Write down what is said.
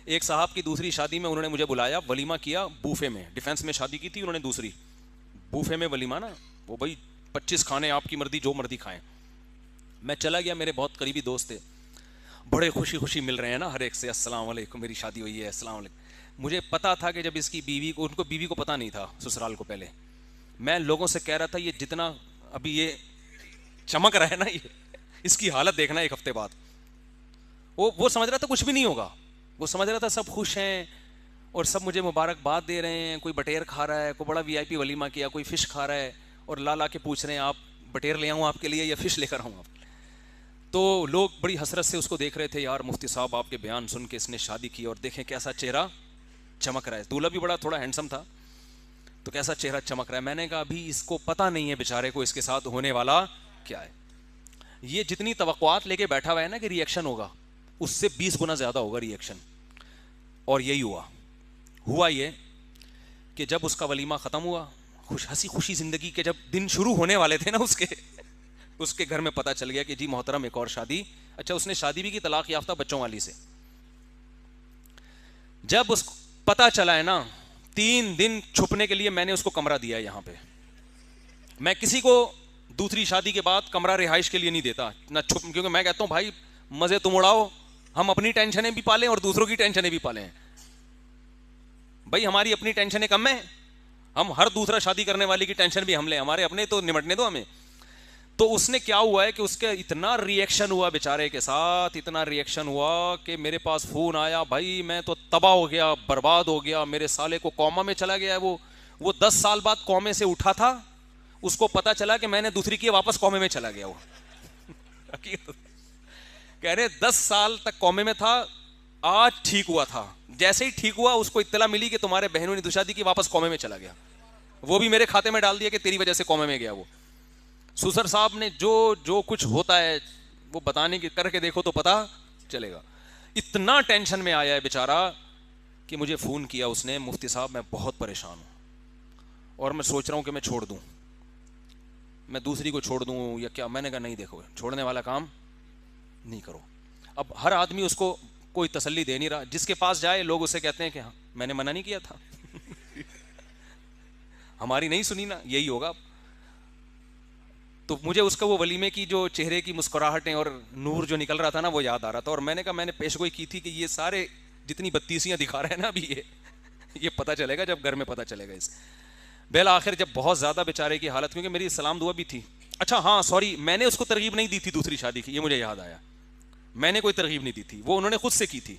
ایک صاحب کی دوسری شادی میں انہوں نے مجھے بلایا, ولیمہ کیا بوفے میں, ڈیفینس میں شادی کی تھی انہوں نے دوسری, بوفے میں ولیمہ نا, وہ بھائی 25 کھانے آپ کی مرضی جو مرضی کھائیں. میں چلا گیا, میرے بہت قریبی دوست تھے, بڑے خوشی خوشی مل رہے ہیں نا ہر ایک سے, السلام علیکم میری شادی ہوئی ہے, السلام علیکم. مجھے پتا تھا کہ جب اس کی بیوی کو, ان کو بیوی کو پتا نہیں تھا سسرال کو, پہلے میں لوگوں سے کہہ رہا تھا یہ جتنا ابھی یہ چمک رہا ہے نا, یہ اس کی حالت دیکھنا ایک ہفتے بعد. وہ سمجھ رہا تھا کچھ بھی نہیں ہوگا, وہ سمجھ رہا تھا سب خوش ہیں اور سب مجھے مبارکباد دے رہے ہیں, کوئی بٹیر کھا رہا ہے, کوئی بڑا وی آئی پی ولیمہ کیا, کوئی فش کھا رہا ہے, اور لا کے پوچھ رہے ہیں آپ بٹیر لے آؤں آپ کے لیے یا فش لے کر آؤں آپ. تو لوگ بڑی حسرت سے اس کو دیکھ رہے تھے, یار مفتی صاحب آپ کے بیان سن کے اس نے شادی کی اور دیکھیں کیسا چہرہ چمک رہا ہے. دولہا بھی بڑا تھوڑا ہینڈسم تھا, تو کیسا چہرہ چمک رہا ہے. میں نے کہا ابھی اس کو پتہ نہیں ہے بیچارے کو اس کے ساتھ ہونے والا کیا ہے. یہ جتنی توقعات لے کے بیٹھا ہوا ہے نا کہ ری ایکشن ہوگا, اس سے 20 گنا زیادہ ہوگا ری ایکشن. اور یہی ہوا یہ کہ جب اس کا ولیمہ ختم ہوا, ہنسی خوشی زندگی کے جب دن شروع ہونے والے تھے نا اس کے گھر میں پتہ چل گیا کہ جی محترم ایک اور شادی. اچھا اس نے شادی بھی کی طلاق یافتہ بچوں والی سے. جب اس پتہ چلا ہے نا, 3 دن چھپنے کے لیے میں نے اس کو کمرہ دیا ہے یہاں پہ. میں کسی کو دوسری شادی کے بعد کمرہ رہائش کے لیے نہیں دیتا نہ چھپ, کیونکہ میں کہتا ہوں بھائی مزے تم اڑاؤ, ہم اپنی ٹینشنیں بھی پالیں اور دوسروں کی ٹینشنیں بھی پالیں. بھائی ہماری اپنی ٹینشنیں کم ہیں, ہم ہر دوسرا شادی کرنے والی کی ٹینشن بھی ہم لیں, ہمارے اپنے تو نمٹنے دو ہمیں. تو اس نے کیا ہوا ہے کہ اس کے اتنا ری ایکشن ہوا بیچارے کے ساتھ, اتنا ری ایکشن ہوا کہ میرے پاس فون آیا, بھائی میں تو تباہ ہو گیا, برباد ہو گیا, میرے سالے کو کوما میں چلا گیا ہے. وہ 10 سال بعد کومے سے اٹھا تھا, اس کو پتا چلا کہ میں نے دوسری کی, واپس کومے میں چلا گیا. وہ کہہ رہے 10 سال تک کومے میں تھا, آج ٹھیک ہوا تھا. جیسے ہی ٹھیک ہوا اس کو اطلاع ملی کہ تمہارے بہنوں نے دوسری شادی کی, واپس کومے میں چلا گیا. وہ بھی میرے کھاتے میں ڈال دیا کہ تیری وجہ سے کومے میں گیا. وہ سسر صاحب نے جو کچھ ہوتا ہے وہ بتانے کی, کر کے دیکھو تو پتا چلے گا. اتنا ٹینشن میں آیا ہے بیچارہ کہ مجھے فون کیا اس نے, مفتی صاحب میں بہت پریشان ہوں اور میں سوچ رہا ہوں کہ میں چھوڑ دوں, میں دوسری کو چھوڑ دوں یا کیا. میں نے کہا نہیں, دیکھو چھوڑنے والا کام نہیں کرو. اب ہر آدمی اس کو کوئی تسلی دے نہیں رہا, جس کے پاس جائے لوگ اسے کہتے ہیں کہ ہاں میں نے منع نہیں کیا تھا ہماری نہیں سنی نا, یہی ہوگا. تو مجھے اس کا وہ ولیمے کی جو چہرے کی مسکراہٹیں اور نور جو نکل رہا تھا نا وہ یاد آ رہا تھا. اور میں نے کہا میں نے پیش گوئی کی تھی کہ یہ سارے جتنی بدتیسیاں دکھا رہے ہیں نا ابھی یہ پتہ چلے گا جب گھر میں پتہ چلے گا اس. بالآخر جب بہت زیادہ بیچارے کی حالت, کیونکہ میری سلام دعا بھی تھی. اچھا ہاں سوری, میں نے اس کو ترغیب نہیں دی تھی دوسری شادی کی, یہ مجھے یاد آیا, میں نے کوئی ترغیب نہیں دی تھی, وہ انہوں نے خود سے کی تھی.